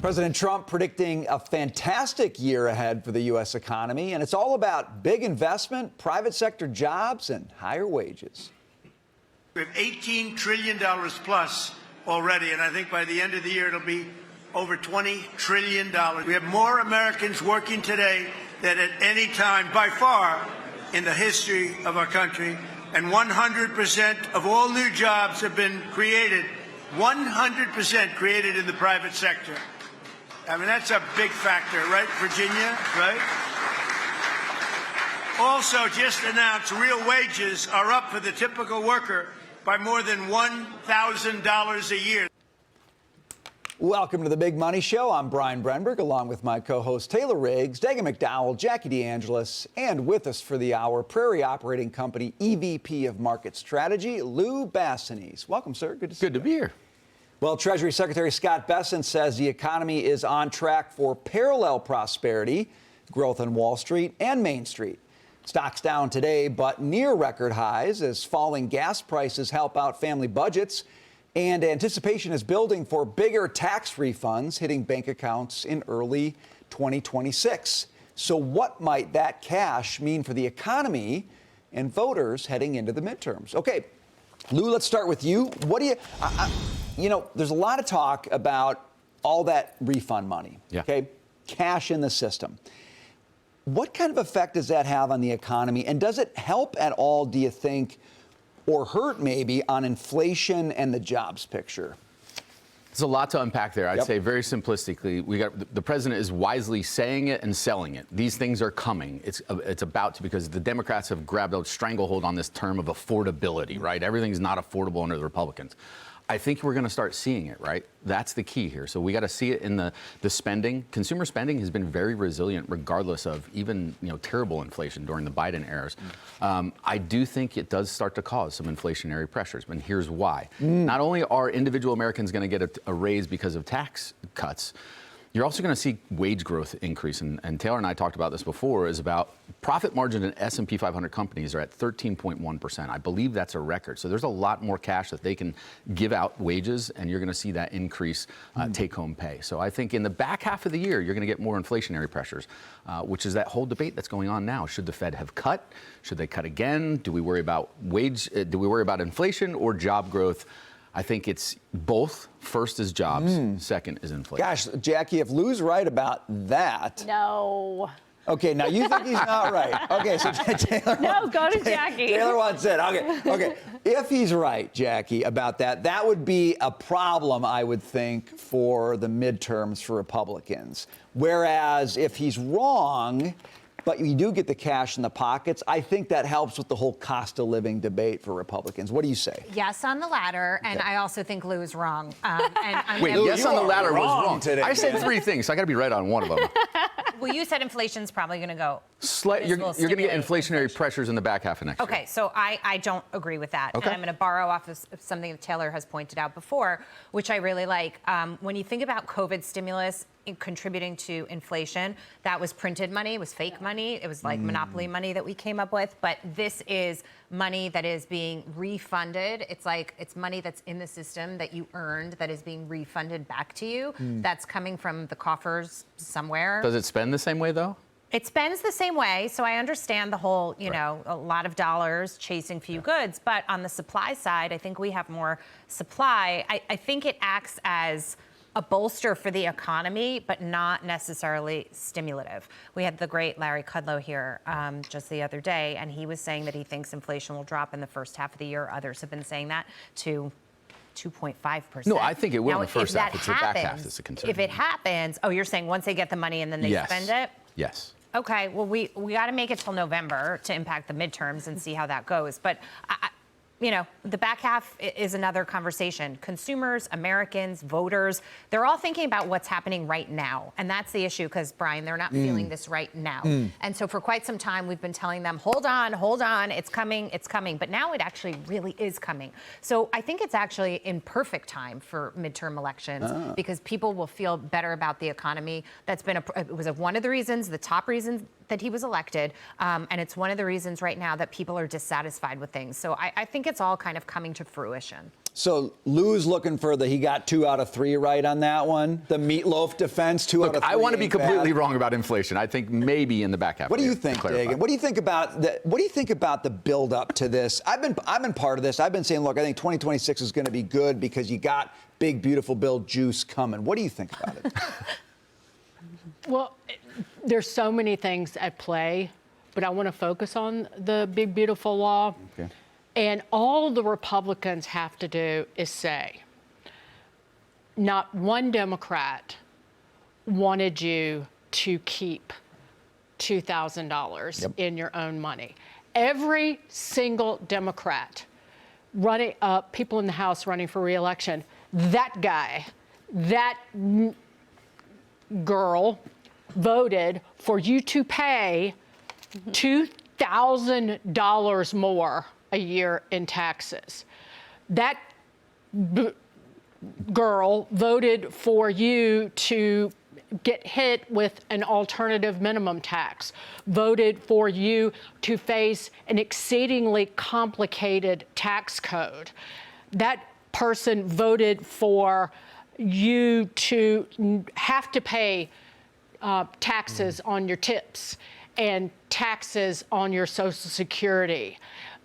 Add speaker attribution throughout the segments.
Speaker 1: President Trump predicting a fantastic year ahead for the U.S. economy, and it's all about big investment, private sector jobs, and higher wages.
Speaker 2: We have $18 trillion plus already, and I think by the end of the year it'll be over $20 trillion. We have more Americans working today than at any time by far in the history of our country, and 100% of all new jobs have been created, 100% created in the private sector. I mean, that's a big factor, right, Virginia, right? Also, just announced real wages are up for the typical worker by more than $1,000 a year.
Speaker 1: Welcome to the Big Money Show. I'm Brian Brenberg, along with my co-host Taylor Riggs, Dagan McDowell, Jackie DeAngelis, and with us for the hour, Prairie Operating Company EVP of Market Strategy, Lou Bassanese. Welcome, sir. Good to see you.
Speaker 3: Good to be here.
Speaker 1: Well, Treasury Secretary Scott Bessent says the economy is on track for parallel prosperity, growth on Wall Street and Main Street. Stocks down today, but near record highs as falling gas prices help out family budgets. And anticipation is building for bigger tax refunds hitting bank accounts in early 2026. So what might that cash mean for the economy and voters heading into the midterms? Okay, Lou, let's start with you. What do you, there's a lot of talk about all that refund money, okay? Cash in the system. What kind of effect does that have on the economy? And does it help at all, do you think, or hurt maybe on inflation and the jobs picture?
Speaker 3: There's a lot to unpack there. I'd say very simplistically, the president is wisely saying it and selling it. These things are coming. It's about to, because the Democrats have grabbed a stranglehold on this term of affordability, right? Everything's not affordable under the Republicans. I think we're going to start seeing it, right? That's the key here. So we got to see it in the spending. Consumer spending has been very resilient, regardless of even terrible inflation during the Biden eras. I do think it does start to cause some inflationary pressures, and here's why. Not only are individual Americans going to get a raise because of tax cuts, you're also going to see wage growth increase, and Taylor and I talked about this before, is about profit margin in S&P 500 companies are at 13.1%. I believe that's a record. So there's a lot more cash that they can give out wages, and you're going to see that increase take-home pay. So I think in the back half of the year, you're going to get more inflationary pressures, which is that whole debate that's going on now. Should the Fed have cut? Should they cut again? Do we worry about do we worry about inflation or job growth? I think it's both. First is jobs, second is inflation.
Speaker 1: Gosh, Jackie, if Lou's right about that.
Speaker 4: No.
Speaker 1: Okay, now you think he's not right. Okay, so Taylor.
Speaker 4: No, go to Jackie.
Speaker 1: Taylor wants it. Okay. If he's right, Jackie, about that, that would be a problem, I would think, for the midterms for Republicans. Whereas if he's wrong, but you do get the cash in the pockets, I think that helps with the whole cost of living debate for Republicans. What do you say?
Speaker 4: Yes on the latter, and I also think Lou is wrong.
Speaker 3: Wait, yes on the latter was wrong
Speaker 1: today.
Speaker 3: I said three things, so I got to be right on one of them.
Speaker 4: Well, you said inflation's probably going to go.
Speaker 3: You're going to get inflationary pressures in the back half of next year.
Speaker 4: Okay, so I don't agree with that.
Speaker 3: Okay.
Speaker 4: And I'm going to borrow off of something that Taylor has pointed out before, which I really like. When you think about COVID stimulus contributing to inflation, that was printed money, it was fake money, it was like monopoly money that we came up with. But this is money that is being refunded. It's money that's in the system that you earned that is being refunded back to you. That's coming from the coffers somewhere.
Speaker 3: Does it spend the same way, though?
Speaker 4: It spends the same way, so I understand the whole, a lot of dollars chasing few goods, but on the supply side, I think we have more supply. I think it acts as a bolster for the economy, but not necessarily stimulative. We had the great Larry Kudlow here just the other day, and he was saying that he thinks inflation will drop in the first half of the year. Others have been saying that to 2.5%.
Speaker 3: No, I think it will
Speaker 4: now,
Speaker 3: in the first half. It's the back half
Speaker 4: happens,
Speaker 3: that's a concern.
Speaker 4: If it happens, you're saying once they get the money and then they spend it?
Speaker 3: Yes.
Speaker 4: Okay, well, we got to make it till November to impact the midterms and see how that goes. But, the back half is another conversation. Consumers, Americans, voters, they're all thinking about what's happening right now. And that's the issue because, Brian, they're not feeling this right now. And so for quite some time, we've been telling them, hold on, it's coming. But now it actually really is coming. So I think it's actually in perfect time for midterm elections because people will feel better about the economy. That's been it was one of the reasons, the top reasons that he was elected, and it's one of the reasons right now that people are dissatisfied with things. So I think it's all kind of coming to fruition.
Speaker 1: So Lou's looking for he got 2 out of 3 right on that one. The meatloaf defense, 2 out of 3.
Speaker 3: I want to be
Speaker 1: ain't
Speaker 3: completely
Speaker 1: bad.
Speaker 3: wrong about inflation. I think maybe in the back half.
Speaker 1: What do you
Speaker 3: of the year,
Speaker 1: think,
Speaker 3: to clarify.
Speaker 1: Dagan? What do you think about the build up to this? I've been part of this. I've been saying, look, I think 2026 is going to be good because you got big, beautiful bill juice coming. What do you think about it?
Speaker 5: Well, there's so many things at play, but I want to focus on the big, beautiful law.
Speaker 1: Okay.
Speaker 5: And all the Republicans have to do is say, not one Democrat wanted you to keep $2,000 in your own money. Every single Democrat running up, people in the House running for re-election, that guy, that girl voted for you to pay $2,000 more a year in taxes. That girl voted for you to get hit with an alternative minimum tax, voted for you to face an exceedingly complicated tax code. That person voted for you to have to pay taxes on your tips and taxes on your Social Security.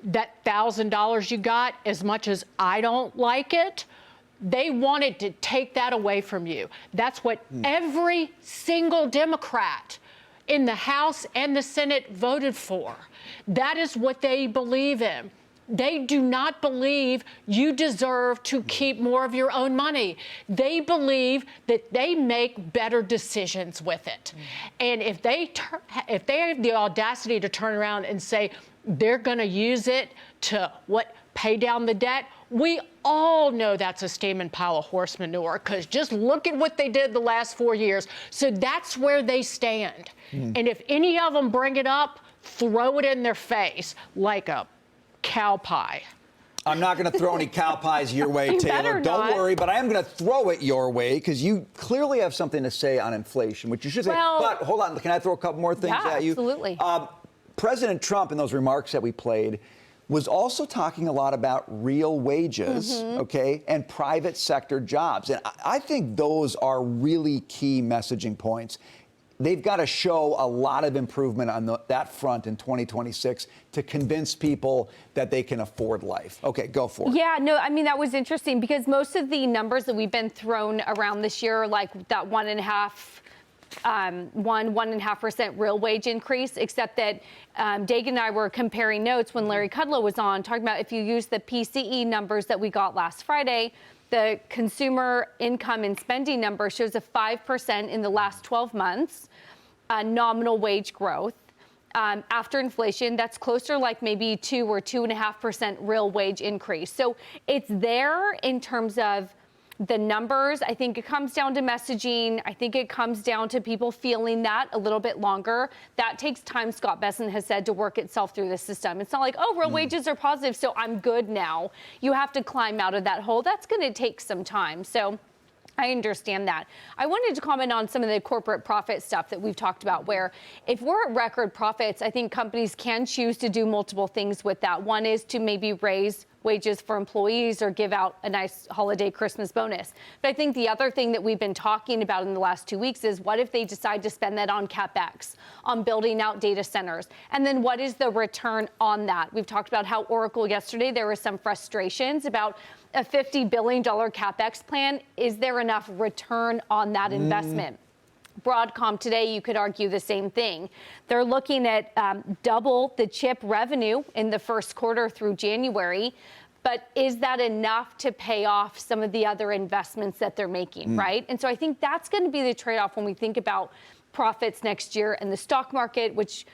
Speaker 5: That $1,000 you got, as much as I don't like it, they wanted to take that away from you. That's what every single Democrat in the House and the Senate voted for. That is what they believe in. They do not believe you deserve to keep more of your own money. They believe that they make better decisions with it. And if they have the audacity to turn around and say they're going to use it to pay down the debt, we all know that's a steaming pile of horse manure, because just look at what they did the last 4 years. So that's where they stand. And if any of them bring it up, throw it in their face like a cow pie.
Speaker 1: I'm not going to throw any cow pies your way, Taylor. Don't worry, but I am going to throw it your way because you clearly have something to say on inflation, which you should say. But hold on, can I throw a couple more things at you?
Speaker 4: Absolutely.
Speaker 1: President Trump, in those remarks that we played, was also talking a lot about real wages, okay, and private sector jobs. And I think those are really key messaging points. They've got to show a lot of improvement on that front in 2026 to convince people that they can afford life. Okay, go for it.
Speaker 6: Yeah, no, I mean, that was interesting because most of the numbers that we've been thrown around this year, like that 1.5% real wage increase, except that Dagan and I were comparing notes when Larry Kudlow was on, talking about if you use the PCE numbers that we got last Friday, the consumer income and spending number shows a 5% in the last 12 months nominal wage growth. After inflation, that's closer like maybe 2 or 2.5% real wage increase. So it's there in terms of the numbers. I think it comes down to messaging. I think it comes down to people feeling that a little bit longer. That takes time, Scott Besson has said, to work itself through the system. It's not like, oh, real wages are positive, so I'm good now. You have to climb out of that hole. That's going to take some time. So I understand that. I wanted to comment on some of the corporate profit stuff that we've talked about, where if we're at record profits, I think companies can choose to do multiple things with that. One is to maybe raise wages for employees or give out a nice holiday Christmas bonus. But I think the other thing that we've been talking about in the last 2 weeks is, what if they decide to spend that on CapEx, on building out data centers? And then what is the return on that? We've talked about how Oracle yesterday, there were some frustrations about a $50 billion CapEx plan. Is there enough return on that investment? Broadcom today, you could argue the same thing. They're looking at double the chip revenue in the first quarter through January. But is that enough to pay off some of the other investments that they're making, right? And so I think that's going to be the trade-off when we think about profits next year and the stock market, which,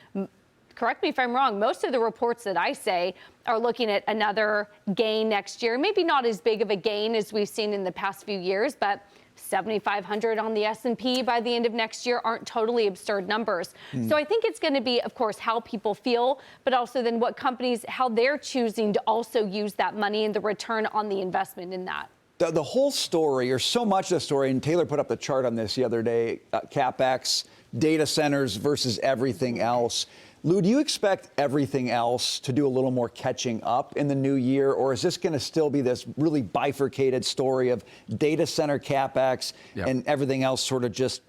Speaker 6: correct me if I'm wrong, most of the reports that I say are looking at another gain next year. Maybe not as big of a gain as we've seen in the past few years, but 7,500 on the S&P by the end of next year aren't totally absurd numbers. So I think it's going to be, of course, how people feel, but also then what companies, how they're choosing to also use that money and the return on the investment in that.
Speaker 1: The whole story, or so much of the story, and Taylor put up the chart on this the other day, CapEx, data centers versus everything else. Lou, do you expect everything else to do a little more catching up in the new year, or is this going to still be this really bifurcated story of data center CapEx and everything else sort of just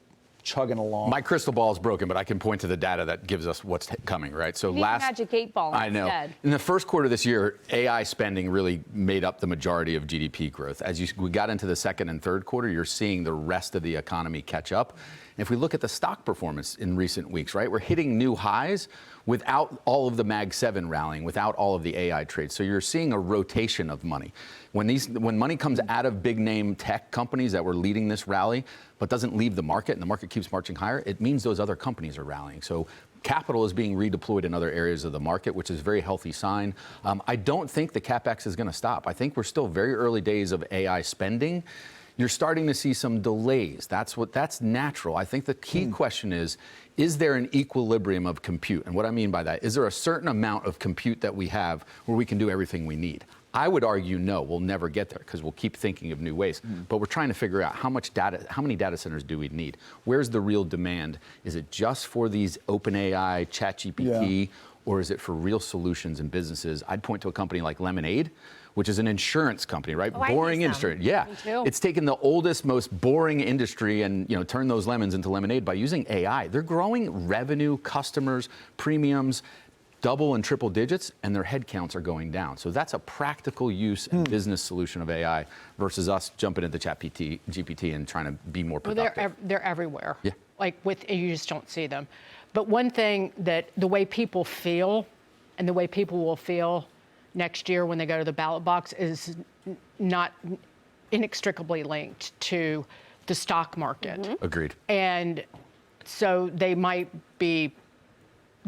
Speaker 1: chugging along?
Speaker 3: My crystal ball is broken, but I can point to the data that gives us what's coming, right? So
Speaker 6: Magic 8 Ball
Speaker 3: I know.
Speaker 6: Instead.
Speaker 3: In the first quarter of this year, AI spending really made up the majority of GDP growth. As we got into the second and third quarter, you're seeing the rest of the economy catch up. And if we look at the stock performance in recent weeks, right, we're hitting new highs without all of the Mag 7 rallying, without all of the AI trades. So you're seeing a rotation of money. When money comes out of big name tech companies that were leading this rally, but doesn't leave the market and the market keeps marching higher, it means those other companies are rallying. So capital is being redeployed in other areas of the market, which is a very healthy sign. I don't think the CapEx is going to stop. I think we're still very early days of AI spending. You're starting to see some delays. That's natural. I think the key question is there an equilibrium of compute? And what I mean by that, is there a certain amount of compute that we have where we can do everything we need? I would argue no, we'll never get there because we'll keep thinking of new ways. But we're trying to figure out how many data centers do we need? Where's the real demand? Is it just for these OpenAI, ChatGPT, or is it for real solutions and businesses? I'd point to a company like Lemonade, which is an insurance company, right? Boring industry. Yeah. It's taken the oldest, most boring industry and turned those lemons into lemonade by using AI. They're growing revenue, customers, premiums, double and triple digits, and their headcounts are going down. So that's a practical use and business solution of AI versus us jumping into GPT and trying to be more productive.
Speaker 5: Well, they're everywhere.
Speaker 3: Yeah.
Speaker 5: You just don't see them. But one thing that the way people feel and the way people will feel next year when they go to the ballot box is not inextricably linked to the stock market.
Speaker 3: Agreed.
Speaker 5: And so they might be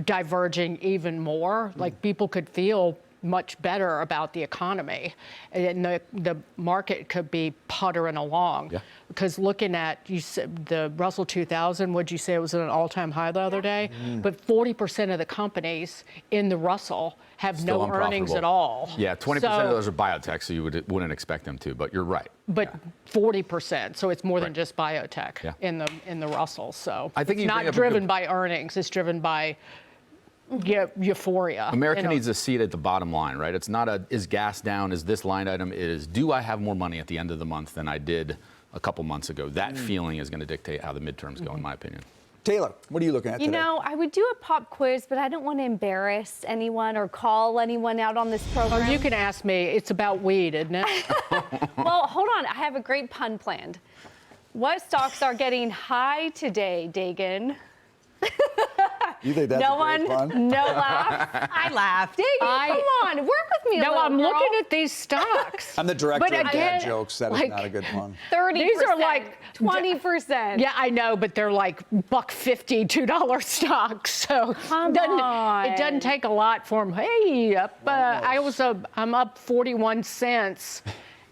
Speaker 5: diverging even more. Like people could feel much better about the economy, and the market could be puttering along.
Speaker 3: Yeah.
Speaker 5: Because looking at the Russell 2000, would you say it was at an all-time high the other day? But 40% of the companies in the Russell have
Speaker 3: Still
Speaker 5: no earnings
Speaker 3: unprofitable.
Speaker 5: at all.
Speaker 3: Yeah, 20% of those are biotech, so you wouldn't expect them to. But you're right.
Speaker 5: But 40%, so it's more than just biotech
Speaker 3: Yeah.
Speaker 5: in the Russell. So
Speaker 3: I think
Speaker 5: it's
Speaker 3: you bring
Speaker 5: not
Speaker 3: up a
Speaker 5: driven
Speaker 3: good-
Speaker 5: by earnings. It's driven by euphoria.
Speaker 3: America needs a seat at the bottom line, right? It's not is gas down, is this line item, it is do I have more money at the end of the month than I did a couple months ago? That feeling is going to dictate how the midterms go, in my opinion.
Speaker 1: Taylor, what are you looking at today?
Speaker 6: I would do a pop quiz, but I don't want to embarrass anyone or call anyone out on this program.
Speaker 5: Oh, you can ask me. It's about weed, isn't it?
Speaker 6: Well, hold on. I have a great pun planned. What stocks are getting high today, Dagan?
Speaker 1: You think that's
Speaker 6: No
Speaker 1: a great
Speaker 6: one,
Speaker 1: fun?
Speaker 6: no laugh.
Speaker 4: I laughed.
Speaker 6: Dagan, come on, work with me a
Speaker 5: No,
Speaker 6: little,
Speaker 5: I'm
Speaker 6: girl.
Speaker 5: looking at these stocks.
Speaker 1: I'm the director
Speaker 5: But
Speaker 1: of
Speaker 5: again,
Speaker 1: dad jokes. That is
Speaker 5: like,
Speaker 1: not a good one.
Speaker 6: 30%.
Speaker 5: These are like
Speaker 6: 20%.
Speaker 5: Yeah, I know, but they're like $1.50, $2 stocks. So
Speaker 6: Come
Speaker 5: it doesn't take a lot for them. Hey, I'm up 41 cents.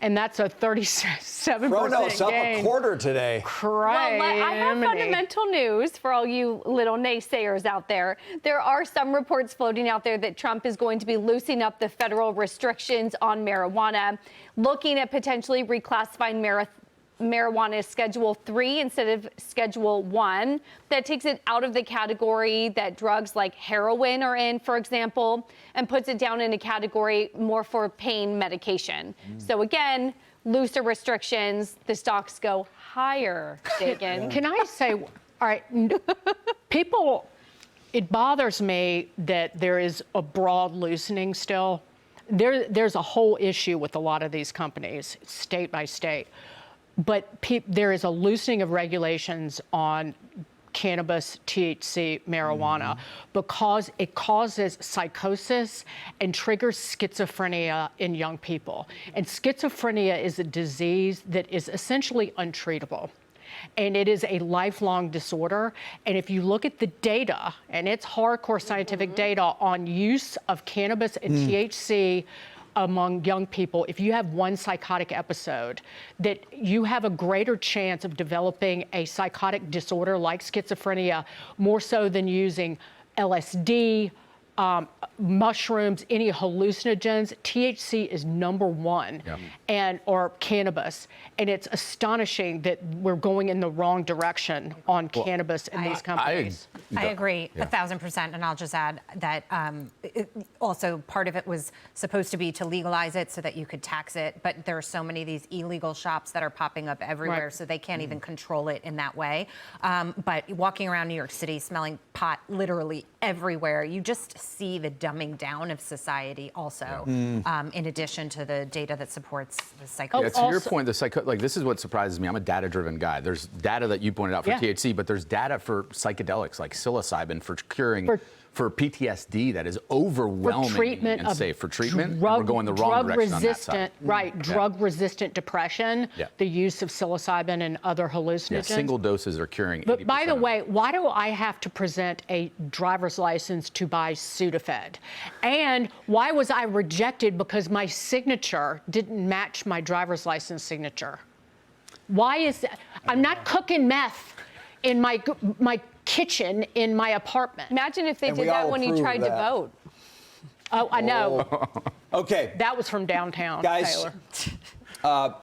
Speaker 5: And that's a 37%
Speaker 1: Chronos up
Speaker 5: gain.
Speaker 1: a quarter today.
Speaker 6: Well, I have fundamental news for all you little naysayers out there. There are some reports floating out there that Trump is going to be loosening up the federal restrictions on marijuana, looking at potentially reclassifying marijuana as Schedule 3 instead of Schedule 1. That takes it out of the category that drugs like heroin are in, for example, and puts it down in a category more for pain medication. So again, looser restrictions, the stocks go higher, Dagan.
Speaker 5: Can I say, all right, people, it bothers me that there is a broad loosening still. There's a whole issue with a lot of these companies, state by state. But there is a loosening of regulations on cannabis, THC, marijuana, because it causes psychosis and triggers schizophrenia in young people. And schizophrenia is a disease that is essentially untreatable. And it is a lifelong disorder. And if you look at the data, and it's hardcore scientific data on use of cannabis and THC among young people, if you have one psychotic episode, that you have a greater chance of developing a psychotic disorder like schizophrenia, more so than using LSD, mushrooms, any hallucinogens, THC is number one, or cannabis. And it's astonishing that we're going in the wrong direction on cannabis in these companies.
Speaker 4: I agree 1,000%, and I'll just add that also part of it was supposed to be to legalize it so that you could tax it, but there are so many of these illegal shops that are popping up everywhere, so they can't even control it in that way. But walking around New York City smelling pot literally everywhere, you just see the dumbing down of society also, in addition to the data that supports the psychosis.
Speaker 3: To your point, this is what surprises me. I'm a data-driven guy. There's data that you pointed out for THC, but there's data for psychedelics like psilocybin for curing for PTSD that is overwhelming and safe for treatment. We're going the wrong direction on that side.
Speaker 5: Drug-resistant depression, the use of psilocybin and other hallucinogens.
Speaker 3: Yeah, single doses are curing 80%.
Speaker 5: But by the way, why do I have to present a driver's license to buy Sudafed? And why was I rejected because my signature didn't match my driver's license signature? Why is that? I'm not cooking meth in my kitchen in my apartment.
Speaker 6: Imagine if they did that when you tried to vote.
Speaker 5: Oh, I know.
Speaker 1: Okay.
Speaker 5: That was from downtown,
Speaker 1: guys,
Speaker 5: Taylor.